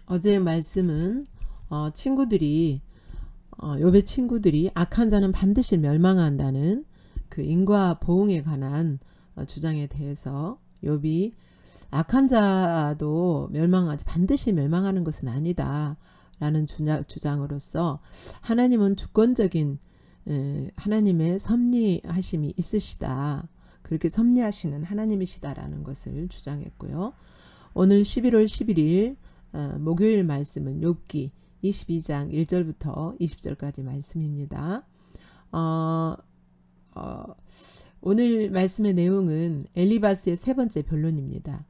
어제의 말씀은 친구들이 욥의 친구들이 악한 자는 반드시 멸망한다는 그 인과 보응에 관한 주장에 대해서 욥이 악한 자도 멸망하지 반드시 멸망하는 것은 아니다 라는 주장으로서 하나님은 주권적인 하나님의 섭리하심이 있으시다, 그렇게 섭리하시는 하나님이시다라는 것을 주장했고요. 오늘 11월 11일 목요일 말씀은 욥기 22장 1절부터 20절까지 말씀입니다. 오늘 말씀의 내용은 엘리바스의 세 번째 변론입니다.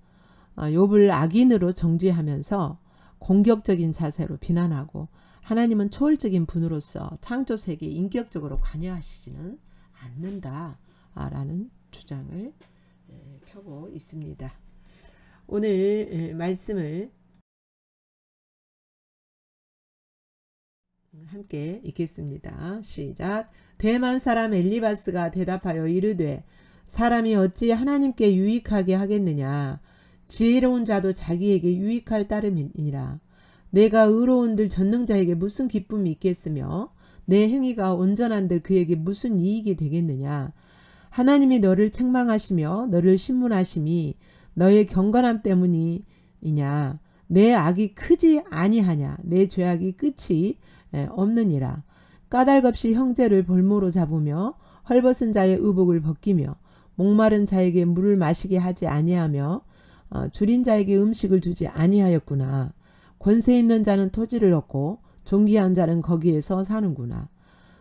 욥을 악인으로 정죄하면서 공격적인 자세로 비난하고 하나님은 초월적인 분으로서 창조 세계에 인격적으로 관여하시지는 않는다라는 주장을 펴고 있습니다. 오늘 말씀을 함께 읽겠습니다. 시작. 대만 사람 엘리바스가 대답하여 이르되 사람이 어찌 하나님께 유익하게 하겠느냐. 지혜로운 자도 자기에게 유익할 따름이니라. 내가 의로운들 전능자에게 무슨 기쁨이 있겠으며 내 행위가 온전한들 그에게 무슨 이익이 되겠느냐. 하나님이 너를 책망하시며 너를 신문하심이 너의 경건함 때문이냐. 내 악이 크지 아니하냐. 내 죄악이 끝이 없느니라. 까닭없이 형제를 볼모로 잡으며 헐벗은 자의 의복을 벗기며 목마른 자에게 물을 마시게 하지 아니하며 줄인 자에게 음식을 주지 아니하였구나. 권세 있는 자는 토지를 얻고 존귀한 자는 거기에서 사는구나.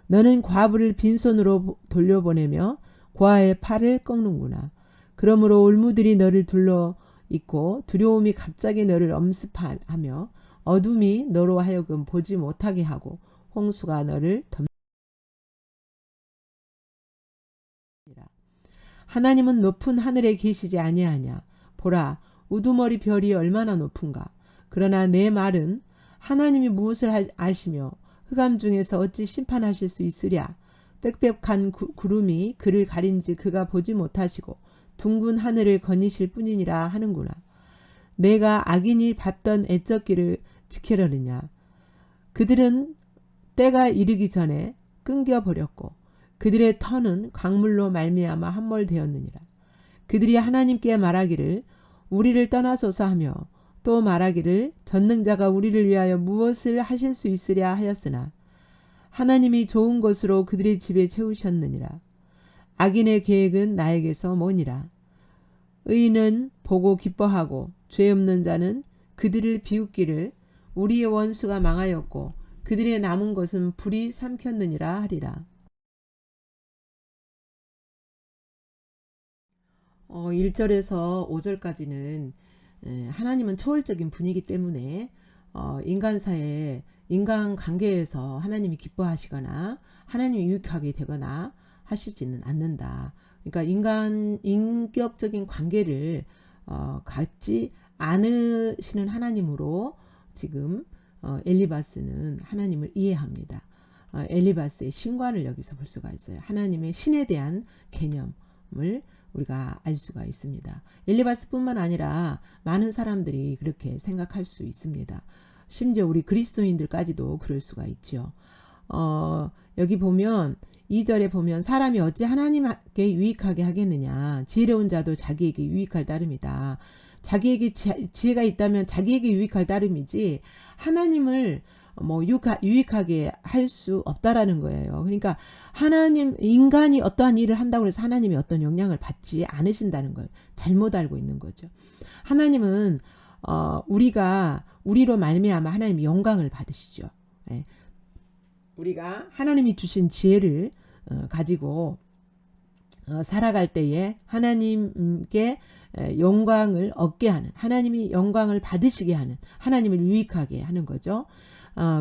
너는 과부를 빈손으로 돌려보내며 고아의 팔을 꺾는구나. 그러므로 올무들이 너를 둘러 있고 두려움이 갑자기 너를 엄습하며 어둠이 너로 하여금 보지 못하게 하고 홍수가 너를 덮느니라. 하나님은 높은 하늘에 계시지 아니하냐. 보라, 우두머리 별이 얼마나 높은가. 그러나 내 말은 하나님이 무엇을 아시며 흑암 중에서 어찌 심판하실 수 있으랴. 빽빽한 구름이 그를 가린지 그가 보지 못하시고 둥근 하늘을 거니실 뿐이니라 하는구나. 내가 악인이 받던 애적기를 지키려느냐. 그들은 때가 이르기 전에 끊겨버렸고 그들의 터는 강물로 말미암아 함몰되었느니라. 그들이 하나님께 말하기를 우리를 떠나소서 하며 또 말하기를 전능자가 우리를 위하여 무엇을 하실 수 있으랴 하였으나 하나님이 좋은 것으로 그들의 집에 채우셨느니라. 악인의 계획은 나에게서 머니라. 의인은 보고 기뻐하고 죄 없는 자는 그들을 비웃기를 우리의 원수가 망하였고 그들의 남은 것은 불이 삼켰느니라 하리라. 1절에서 5절까지는 하나님은 초월적인 분이기 때문에 인간사에 인간관계에서 하나님이 기뻐하시거나 하나님이 유익하게 되거나 하시지는 않는다. 그러니까 인격적인 관계를 갖지 않으시는 하나님으로 지금 엘리바스는 하나님을 이해합니다. 엘리바스의 신관을 여기서 볼 수가 있어요. 하나님의 신에 대한 개념을 우리가 알 수가 있습니다. 엘리바스뿐만 아니라 많은 사람들이 그렇게 생각할 수 있습니다. 심지어 우리 그리스도인들까지도 그럴 수가 있죠. 여기 보면 2절에 보면 사람이 어찌 하나님께 유익하게 하겠느냐. 지혜로운 자도 자기에게 유익할 따름이다. 자기에게 지혜가 있다면 자기에게 유익할 따름이지 하나님을 유익하게 할 수 없다라는 거예요. 그러니까 인간이 어떠한 일을 한다고 해서 하나님이 어떤 영향을 받지 않으신다는 걸 잘못 알고 있는 거죠. 하나님은 우리로 말미암아 하나님이 영광을 받으시죠. 예. 우리가 하나님이 주신 지혜를 가지고 살아갈 때에 하나님께 영광을 얻게 하는, 하나님이 영광을 받으시게 하는, 하나님을 유익하게 하는 거죠.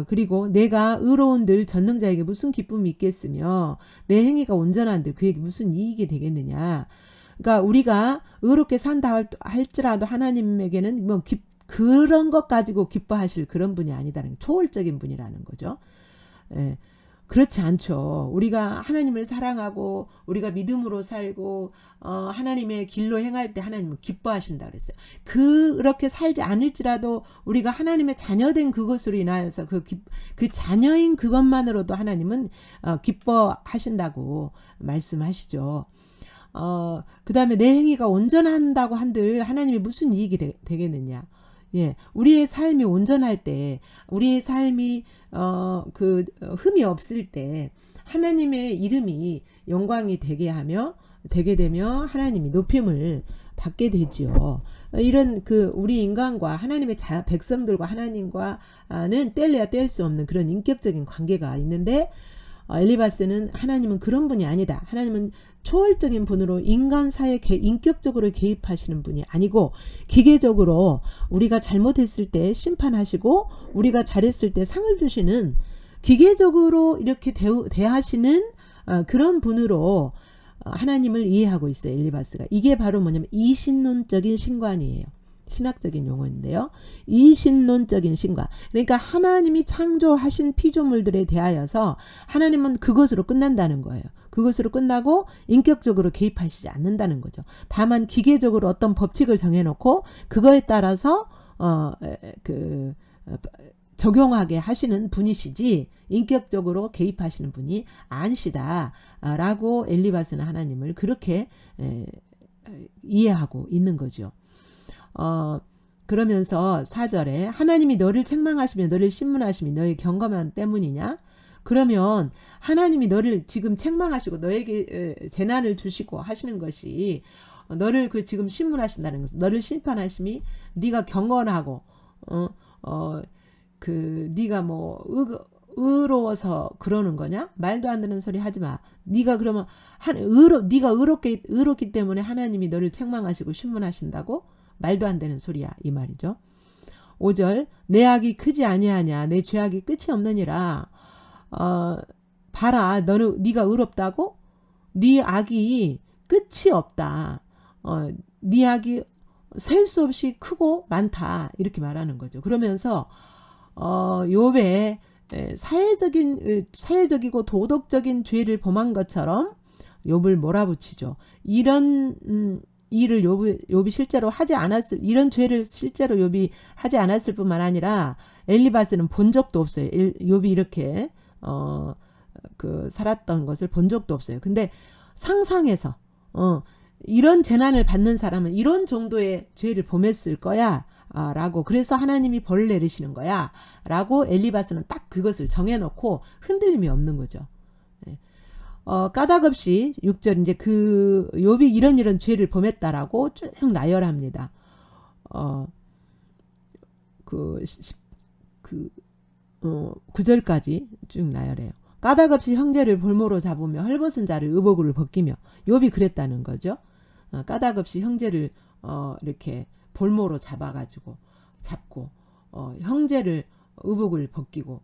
그리고 내가 의로운들 전능자에게 무슨 기쁨이 있겠으며 내 행위가 온전한들 그에게 무슨 이익이 되겠느냐. 그러니까 우리가 의롭게 산다 할지라도 하나님에게는 그런 것 가지고 기뻐하실 그런 분이 아니다는 초월적인 분이라는 거죠. 예. 그렇지 않죠. 우리가 하나님을 사랑하고 우리가 믿음으로 살고 하나님의 길로 행할 때 하나님은 기뻐하신다 그랬어요. 그렇게 살지 않을지라도 우리가 하나님의 자녀된 그것으로 인하여서 그 자녀인 그것만으로도 하나님은 기뻐하신다고 말씀하시죠. 그 다음에 내 행위가 온전한다고 한들 하나님이 무슨 이익이 되겠느냐. 예, 우리의 삶이 온전할 때, 우리의 삶이 흠이 없을 때 하나님의 이름이 영광이 되게 되며 하나님이 높임을 받게 되지요. 이런 우리 인간과 하나님의 백성들과 하나님과는 뗄래야 뗄 수 없는 그런 인격적인 관계가 있는데, 엘리바스는 하나님은 그런 분이 아니다. 하나님은 초월적인 분으로 인간 사회에 인격적으로 개입하시는 분이 아니고 기계적으로 우리가 잘못했을 때 심판하시고 우리가 잘했을 때 상을 주시는 기계적으로 이렇게 대하시는 그런 분으로 하나님을 이해하고 있어요. 엘리바스가. 이게 바로 뭐냐면 이신론적인 신관이에요. 신학적인 용어인데요. 이신론적인 신관. 그러니까 하나님이 창조하신 피조물들에 대하여서 하나님은 그것으로 끝난다는 거예요. 그것으로 끝나고 인격적으로 개입하시지 않는다는 거죠. 다만 기계적으로 어떤 법칙을 정해놓고 그거에 따라서 적용하게 하시는 분이시지 인격적으로 개입하시는 분이 아니시다라고 엘리바스는 하나님을 그렇게 이해하고 있는 거죠. 그러면서 4절에 하나님이 너를 책망하시며 너를 신문하시며 너의 경건함 때문이냐? 그러면 하나님이 너를 지금 책망하시고 너에게 재난을 주시고 하시는 것이 너를 지금 신문하신다는 것은 너를 심판하심이 네가 경건하고 네가 뭐 의로워서 그러는 거냐? 말도 안 되는 소리 하지 마. 네가 그러면 네가 의롭기 때문에 하나님이 너를 책망하시고 신문하신다고? 말도 안 되는 소리야 이 말이죠. 5절 내 악이 크지 아니하냐 내 죄악이 끝이 없느니라. 봐라 네가 의롭다고? 네 악이 끝이 없다. 네 악이 셀 수 없이 크고 많다 이렇게 말하는 거죠. 그러면서 욥의 사회적이고 도덕적인 죄를 범한 것처럼 욥을 몰아붙이죠. 이런 일을 욥이 실제로 하지 않았을 이런 죄를 실제로 욥이 하지 않았을 뿐만 아니라 엘리바스는 본 적도 없어요. 욥이 이렇게 살았던 것을 본 적도 없어요. 근데 상상해서 이런 재난을 받는 사람은 이런 정도의 죄를 범했을 거야 라고 그래서 하나님이 벌을 내리시는 거야 라고 엘리바스는 딱 그것을 정해놓고 흔들림이 없는 거죠. 까닭없이 6절 이제 욥이 이런 죄를 범했다라고 쭉 나열합니다. 9절까지 쭉 나열해요. 까닭없이 형제를 볼모로 잡으며 헐벗은 자를 의복을 벗기며 욥이 그랬다는 거죠. 까닭없이 형제를 이렇게 볼모로 잡고 형제를 의복을 벗기고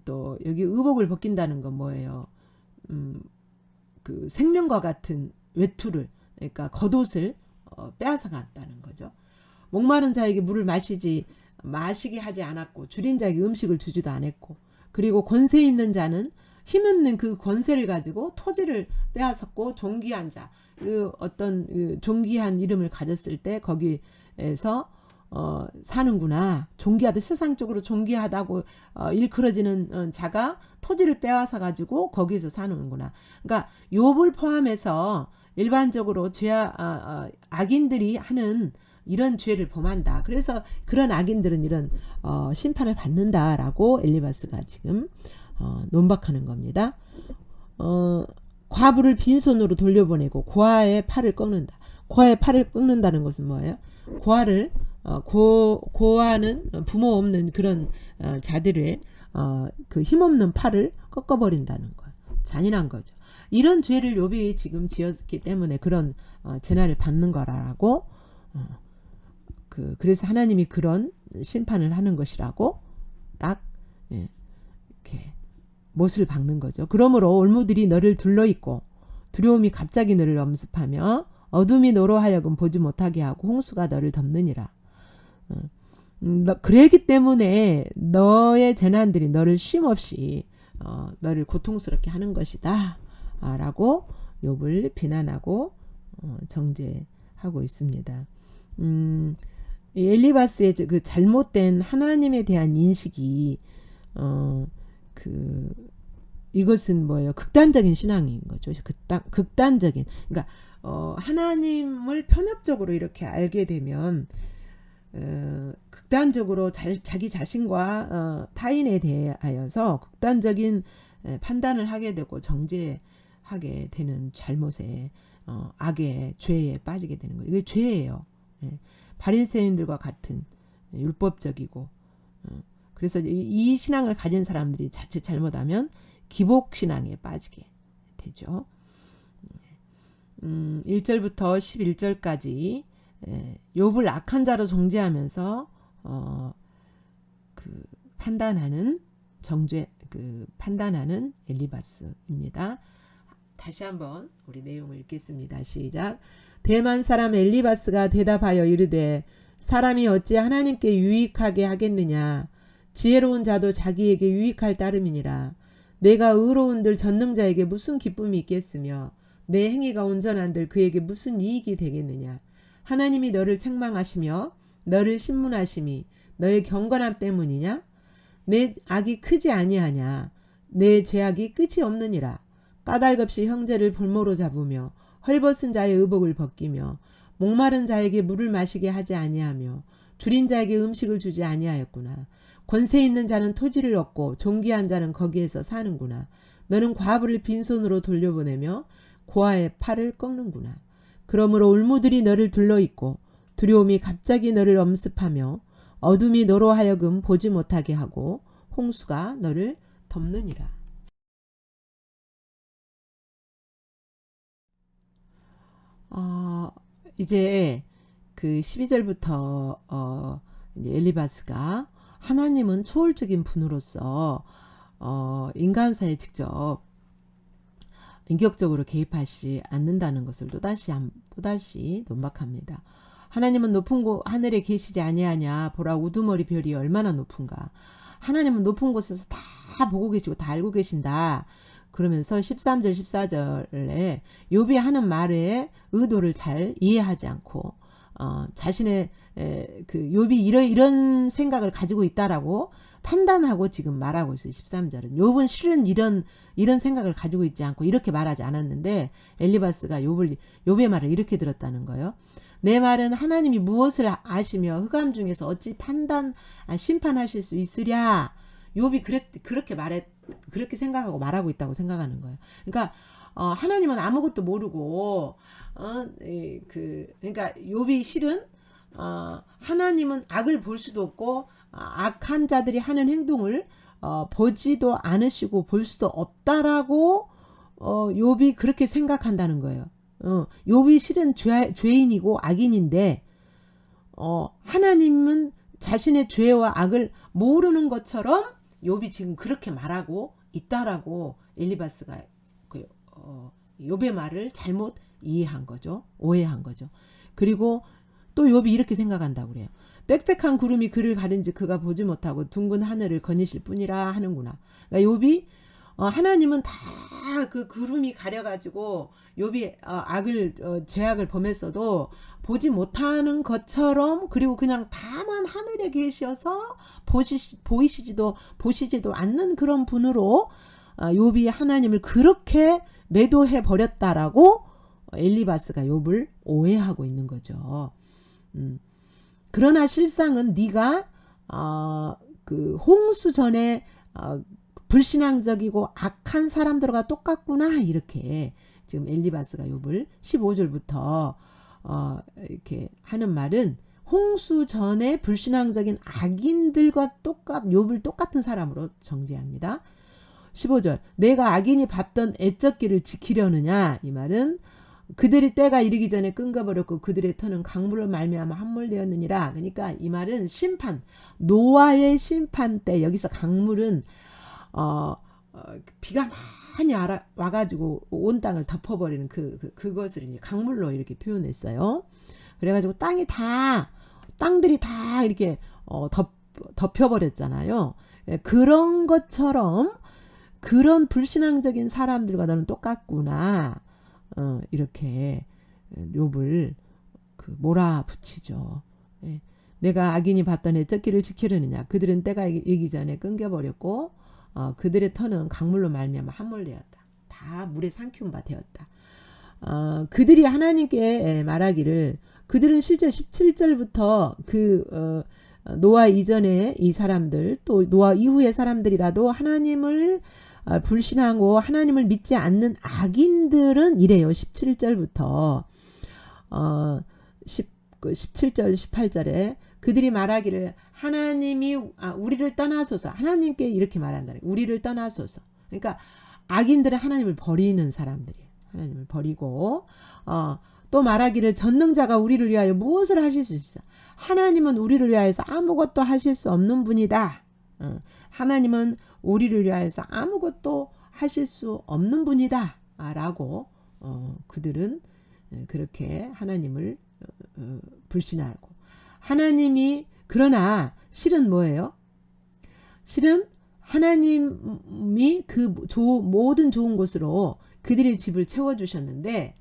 또 여기 의복을 벗긴다는 건 뭐예요? 생명과 같은 외투를 그러니까 겉옷을 빼앗아 갔다는 거죠. 목마른 자에게 물을 마시게 하지 않았고 줄인 자에게 음식을 주지도 않았고 그리고 권세 있는 자는 힘있는 그 권세를 가지고 토지를 빼앗았고 존귀한 자 어떤 존귀한 이름을 가졌을 때 거기에서 사는구나. 세상적으로 존귀하다고 일컬어지는 자가 토지를 빼앗아 가지고 거기서 사는구나. 그러니까 욥을 포함해서 일반적으로 악인들이 하는 이런 죄를 범한다. 그래서 그런 악인들은 이런 심판을 받는다라고 엘리바스가 지금 논박하는 겁니다. 과부를 빈손으로 돌려보내고 고아의 팔을 꺾는다. 고아의 팔을 꺾는다는 것은 뭐예요? 고아는 부모 없는 그런 자들의 힘없는 팔을 꺾어버린다는 거예요. 잔인한 거죠. 이런 죄를 욥이 지금 지었기 때문에 그런 재난을 받는 거라고 그래서 하나님이 그런 심판을 하는 것이라고 딱 이렇게 못을 박는 거죠. 그러므로 올무들이 너를 둘러있고 두려움이 갑자기 너를 엄습하며 어둠이 너로 하여금 보지 못하게 하고 홍수가 너를 덮느니라. 그러기 때문에 너의 재난들이 너를 쉼없이 너를 고통스럽게 하는 것이다 라고 욥을 비난하고 정죄하고 있습니다. 이 엘리바스의 그 잘못된 하나님에 대한 인식이 이것은 뭐예요? 극단적인 신앙인 거죠. 극단적인. 그러니까 하나님을 편협적으로 이렇게 알게 되면 극단적으로 자기 자신과 타인에 대하여서 극단적인 판단을 하게 되고 정죄하게 되는 잘못에 악의 죄에 빠지게 되는 거예요. 이게 죄예요. 바리새인들과 같은 율법적이고 그래서 이 신앙을 가진 사람들이 자칫 잘못하면 기복 신앙에 빠지게 되죠. 1절부터 11절까지 욥을 악한 자로 정죄하면서 판단하는 엘리바스입니다. 다시 한번 우리 내용을 읽겠습니다. 시작. 대만 사람 엘리바스가 대답하여 이르되 사람이 어찌 하나님께 유익하게 하겠느냐. 지혜로운 자도 자기에게 유익할 따름이니라. 내가 의로운들 전능자에게 무슨 기쁨이 있겠으며 내 행위가 온전한들 그에게 무슨 이익이 되겠느냐. 하나님이 너를 책망하시며 너를 신문하심이 너의 경건함 때문이냐. 내 악이 크지 아니하냐. 내 죄악이 끝이 없느니라. 까닭없이 형제를 볼모로 잡으며 헐벗은 자의 의복을 벗기며 목마른 자에게 물을 마시게 하지 아니하며 줄인 자에게 음식을 주지 아니하였구나. 권세 있는 자는 토지를 얻고 존귀한 자는 거기에서 사는구나. 너는 과부를 빈손으로 돌려보내며 고아의 팔을 꺾는구나. 그러므로 울무들이 너를 둘러있고 두려움이 갑자기 너를 엄습하며 어둠이 너로 하여금 보지 못하게 하고 홍수가 너를 덮느니라. 이제 그 12절부터 이제 엘리바스가 하나님은 초월적인 분으로서 인간사에 직접 인격적으로 개입하지 않는다는 것을 또다시 논박합니다. 하나님은 높은 곳 하늘에 계시지 아니하냐. 보라 우두머리 별이 얼마나 높은가. 하나님은 높은 곳에서 다 보고 계시고 다 알고 계신다. 그러면서 13절 14절에 욥이 하는 말의 의도를 잘 이해하지 않고 자신의 욥이 이런 생각을 가지고 있다라고 판단하고 지금 말하고 있어요. 13절은 욥은 실은 이런 생각을 가지고 있지 않고 이렇게 말하지 않았는데 엘리바스가 욥의 말을 이렇게 들었다는 거예요. 내 말은 하나님이 무엇을 아시며 흑암 중에서 어찌 심판하실 수 있으랴. 욥이 그렇게 생각하고 말하고 있다고 생각하는 거예요. 그러니까 하나님은 아무것도 모르고 그러니까 욥이 실은 하나님은 악을 볼 수도 없고 악한 자들이 하는 행동을 보지도 않으시고 볼 수도 없다라고 욥이 그렇게 생각한다는 거예요. 욥이 실은 죄인이고 악인인데 하나님은 자신의 죄와 악을 모르는 것처럼 욥이 지금 그렇게 말하고 있다라고 엘리바스가 욥의 말을 잘못 이해한 거죠. 오해한 거죠. 그리고 또 욥이 이렇게 생각한다고 그래요. 빽빽한 구름이 그를 가린지 그가 보지 못하고 둥근 하늘을 거니실 뿐이라 하는구나. 그러니까 욥이 하나님은 다 그 구름이 가려가지고 욥이 죄악을 범했어도 보지 못하는 것처럼 그리고 그냥 다만 하늘에 계셔서 보시지도 않는 그런 분으로 욥이 하나님을 그렇게 매도해 버렸다라고 엘리바스가 욥을 오해하고 있는 거죠. 그러나 실상은 네가 그 홍수 전에 불신앙적이고 악한 사람들과 똑같구나 이렇게 지금 엘리바스가 욥을 15절부터 이렇게 하는 말은 홍수 전에 불신앙적인 악인들과 욥을 똑같은 사람으로 정죄합니다. 15절 내가 악인이 밟던 애적기를 지키려느냐 이 말은 그들이 때가 이르기 전에 끊겨버렸고 그들의 터는 강물로 말미암아 함몰되었느니라. 그러니까 이 말은 심판 노아의 심판 때 여기서 강물은 비가 많이 와가지고 온 땅을 덮어버리는 그것을 이제 강물로 이렇게 표현했어요. 그래가지고 땅들이 다 이렇게 덮여버렸잖아요. 그런 것처럼 그런 불신앙적인 사람들과 너는 똑같구나. 이렇게 욥을 몰아붙이죠. 예. 내가 악인이 받던 애적기를 지키려느냐. 그들은 때가 이기 전에 끊겨버렸고 그들의 터는 강물로 말미암아 함몰되었다. 다 물에 삼키운 바 되었다. 그들이 하나님께 말하기를 그들은 실제 17절부터 노아 이전에 이 사람들 또 노아 이후의 사람들이라도 하나님을 불신하고 하나님을 믿지 않는 악인들은 이래요. 17절부터 17절 18절에 그들이 말하기를 하나님이 우리를 떠나소서. 하나님께 이렇게 말한다. 우리를 떠나소서. 그러니까 악인들은 하나님을 버리는 사람들이에요. 하나님을 버리고 또 말하기를 전능자가 우리를 위하여 무엇을 하실 수 있어. 하나님은 우리를 위하여서 아무것도 하실 수 없는 분이다. 하나님은 우리를 위하여서 아무것도 하실 수 없는 분이다. 라고 그들은 그렇게 하나님을 불신하고 하나님이 그러나 실은 뭐예요? 실은 하나님이 그 모든 좋은 곳으로 그들의 집을 채워주셨는데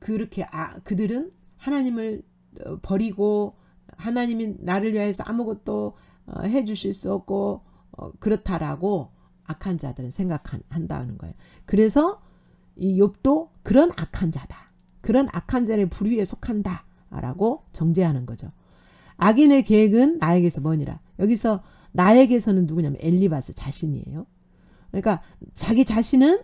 그렇게 그들은 하나님을 버리고 하나님이 나를 위해서 아무것도 해주실 수 없고 그렇다라고 악한 자들은 생각한다는 거예요. 그래서 이 욥도 그런 악한 자다. 그런 악한 자의 부류에 속한다. 라고 정죄하는 거죠. 악인의 계획은 나에게서 뭐니라. 여기서 나에게서는 누구냐면 엘리바스 자신이에요. 그러니까 자기 자신은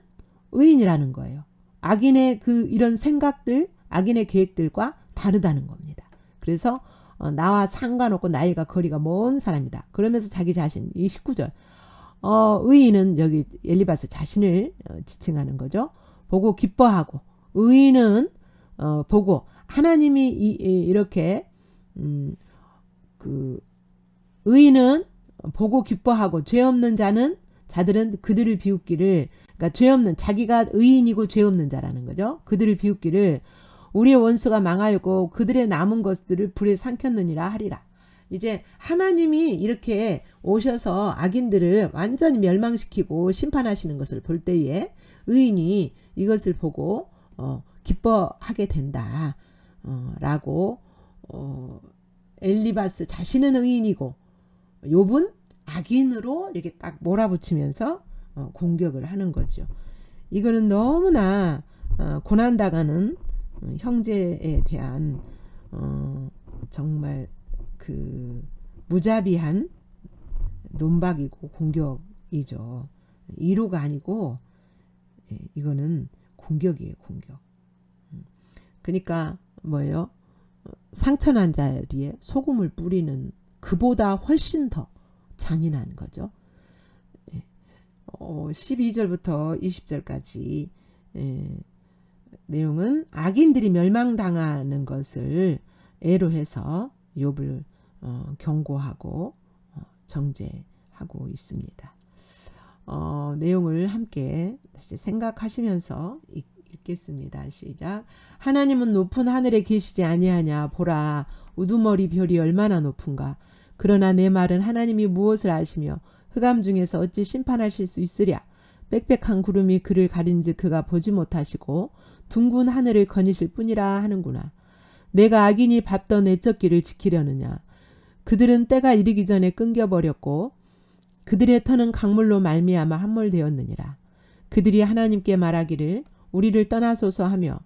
의인이라는 거예요. 악인의 이런 생각들, 악인의 계획들과 다르다는 겁니다. 그래서 나와 상관없고 나이가 거리가 먼 사람이다. 그러면서 자기 자신, 이 19절. 의인은 여기 엘리바스 자신을 지칭하는 거죠. 보고 기뻐하고 의인은 보고 하나님이 이렇게 의인은 보고 기뻐하고 죄 없는 자들은 그들을 비웃기를 그러니까 죄 없는 자기가 의인이고 죄 없는 자라는 거죠. 그들을 비웃기를 우리의 원수가 망하였고 그들의 남은 것들을 불에 삼켰느니라 하리라. 이제 하나님이 이렇게 오셔서 악인들을 완전히 멸망시키고 심판하시는 것을 볼 때에 의인이 이것을 보고 기뻐하게 된다. 라고 엘리바스 자신은 의인이고 욥은 악인으로 이렇게 딱 몰아붙이면서 공격을 하는 거죠. 이거는 너무나 고난당하는 형제에 대한 정말 무자비한 논박이고 공격이죠. 이로가 아니고 이거는 공격이에요. 공격. 그러니까 뭐예요? 상처난 자리에 소금을 뿌리는 그보다 훨씬 더 잔인한 거죠. 12절부터 20절까지 내용은 악인들이 멸망당하는 것을 애로해서 욥을 경고하고 정죄하고 있습니다. 내용을 함께 다시 생각하시면서 읽겠습니다. 시작. 하나님은 높은 하늘에 계시지 아니하냐. 보라, 우두머리 별이 얼마나 높은가. 그러나 내 말은 하나님이 무엇을 아시며 흑암 중에서 어찌 심판하실 수 있으랴. 빽빽한 구름이 그를 가린즉 그가 보지 못하시고 둥근 하늘을 거니실 뿐이라 하는구나. 내가 악인이 밟던 애적기를 지키려느냐. 그들은 때가 이르기 전에 끊겨버렸고 그들의 터는 강물로 말미암아 함몰되었느니라. 그들이 하나님께 말하기를 우리를 떠나소서 하며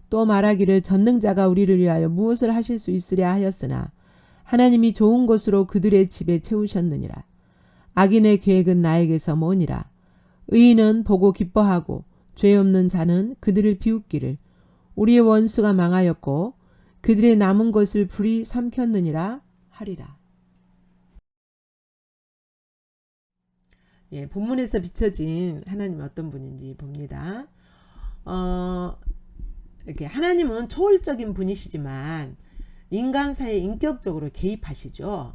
또 말하기를 전능자가 우리를 위하여 무엇을 하실 수 있으랴 하였으나 하나님이 좋은 것으로 그들의 집에 채우셨느니라. 악인의 계획은 나에게서 머니라. 의인은 보고 기뻐하고 죄 없는 자는 그들을 비웃기를 우리의 원수가 망하였고 그들의 남은 것을 불이 삼켰느니라 하리라. 본문에서 비춰진 하나님은 어떤 분인지 봅니다. 이렇게 하나님은 초월적인 분이시지만 인간사에 인격적으로 개입하시죠.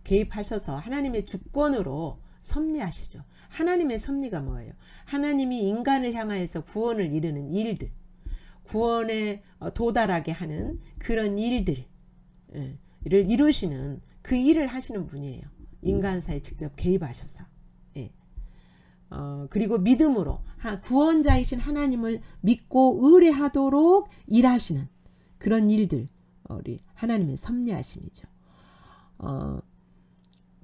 개입하셔서 하나님의 주권으로 섭리하시죠. 하나님의 섭리가 뭐예요? 하나님이 인간을 향하여서 구원을 이루는 일들, 구원에 도달하게 하는 그런 일들을 이루시는 그 일을 하시는 분이에요. 인간사에 직접 개입하셔서. 그리고 믿음으로 구원자이신 하나님을 믿고 의뢰하도록 일하시는 그런 일들, 우리 하나님의 섭리하심이죠.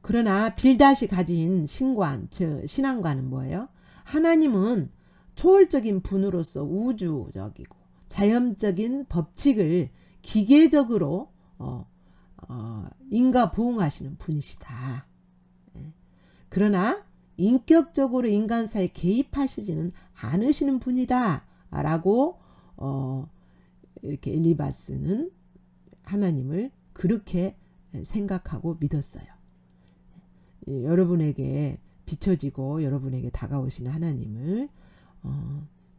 그러나 빌닷이 가진 신앙관은 뭐예요? 하나님은 초월적인 분으로서 우주적이고 자연적인 법칙을 기계적으로 인가 보응하시는 분이시다. 그러나 인격적으로 인간사에 개입하시지는 않으시는 분이다 라고 이렇게 엘리바스는 하나님을 그렇게 생각하고 믿었어요. 여러분에게 비춰지고 여러분에게 다가오시는 하나님을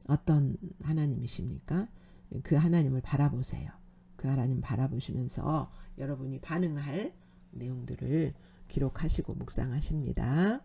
어떤 하나님이십니까? 그 하나님을 바라보세요. 그 하나님 바라보시면서 여러분이 반응할 내용들을 기록하시고 묵상하십니다.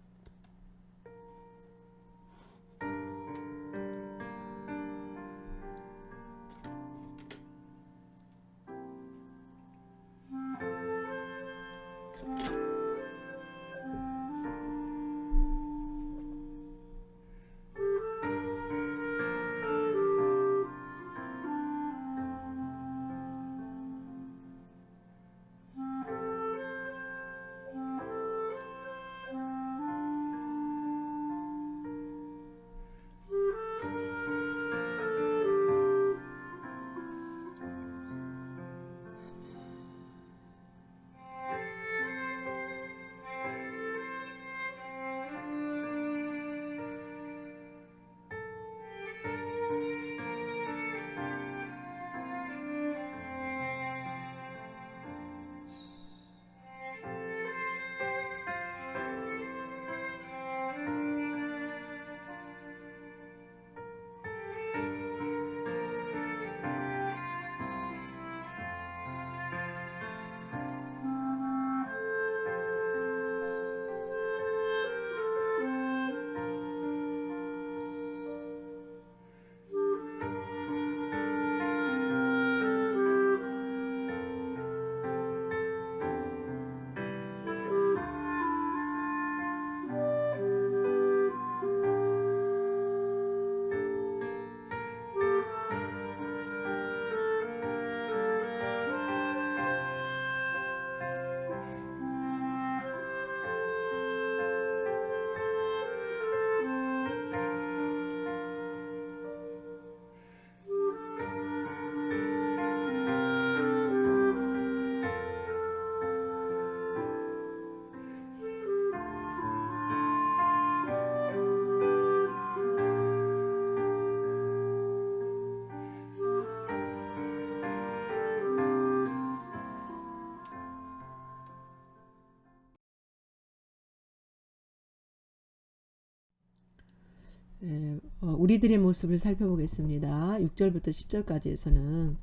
우리들의 모습을 살펴보겠습니다. 6절부터 10절까지에서는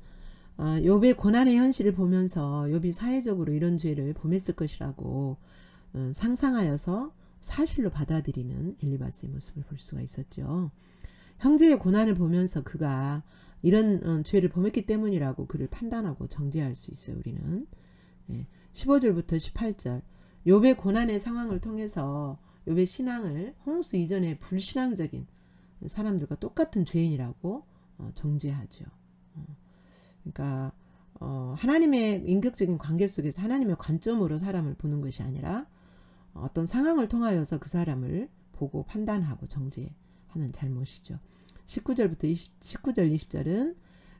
욥의 고난의 현실을 보면서 욥이 사회적으로 이런 죄를 범했을 것이라고 상상하여서 사실로 받아들이는 엘리바스의 모습을 볼 수가 있었죠. 형제의 고난을 보면서 그가 이런 죄를 범했기 때문이라고 그를 판단하고 정죄할 수 있어요. 우리는 15절부터 18절 욥의 고난의 상황을 통해서 욥의 신앙을 홍수 이전의 불신앙적인 사람들과 똑같은 죄인이라고 정죄하죠. 그러니까 하나님의 인격적인 관계 속에서 하나님의 관점으로 사람을 보는 것이 아니라 어떤 상황을 통하여서 그 사람을 보고 판단하고 정죄하는 잘못이죠. 19절 20절은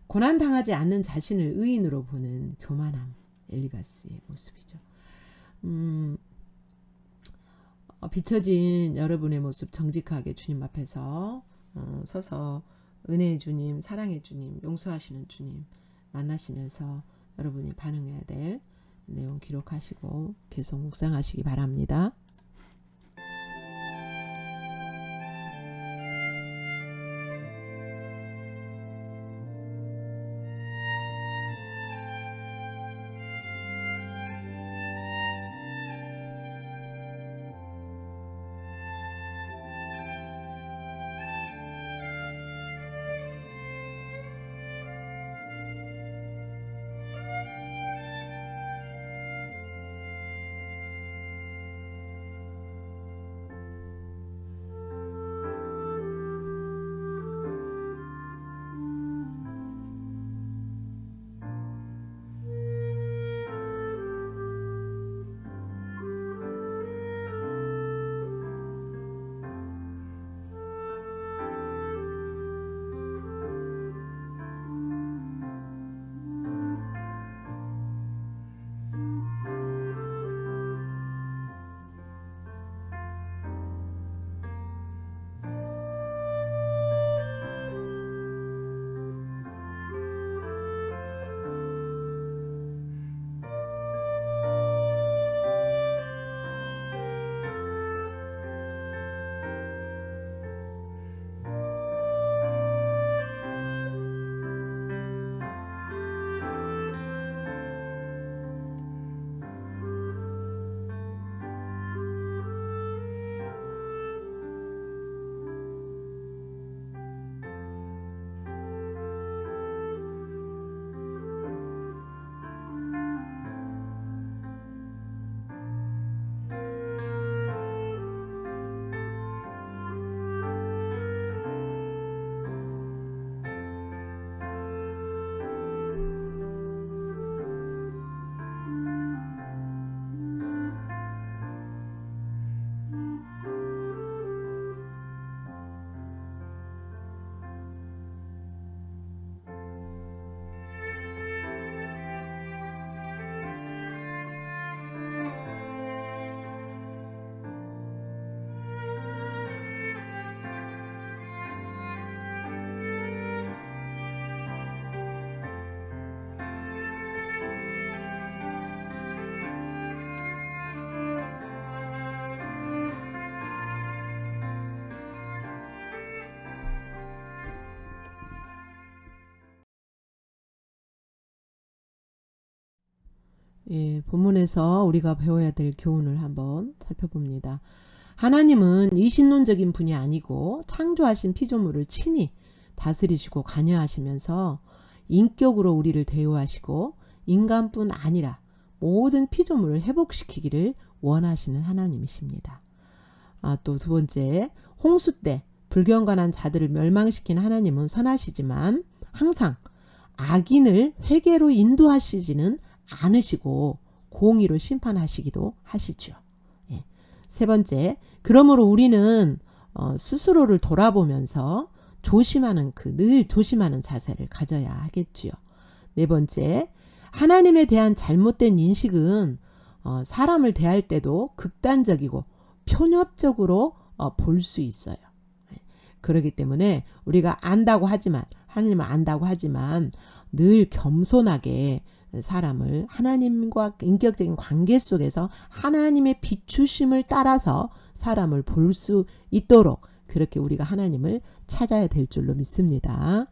고난당하지 않는 자신을 의인으로 보는 교만함, 엘리바스의 모습이죠. 비춰진 여러분의 모습 정직하게 주님 앞에서 서서 은혜의 주님, 사랑의 주님, 용서하시는 주님 만나시면서 여러분이 반응해야 될 내용 기록하시고 계속 묵상하시기 바랍니다. 예, 본문에서 우리가 배워야 될 교훈을 한번 살펴봅니다. 하나님은 이신론적인 분이 아니고 창조하신 피조물을 친히 다스리시고 관여하시면서 인격으로 우리를 대우하시고 인간뿐 아니라 모든 피조물을 회복시키기를 원하시는 하나님이십니다. 또 두 번째, 홍수 때 불경건한 자들을 멸망시킨 하나님은 선하시지만 항상 악인을 회개로 인도하시지는 않으시고 공의로 심판하시기도 하시죠. 예. 세 번째, 그러므로 우리는 스스로를 돌아보면서 늘 조심하는 자세를 가져야 하겠지요. 네 번째, 하나님에 대한 잘못된 인식은 사람을 대할 때도 극단적이고 편협적으로 볼 수 있어요. 그렇기 때문에 우리가 하나님을 안다고 하지만 늘 겸손하게 사람을 하나님과 인격적인 관계 속에서 하나님의 비추심을 따라서 사람을 볼 수 있도록 그렇게 우리가 하나님을 찾아야 될 줄로 믿습니다.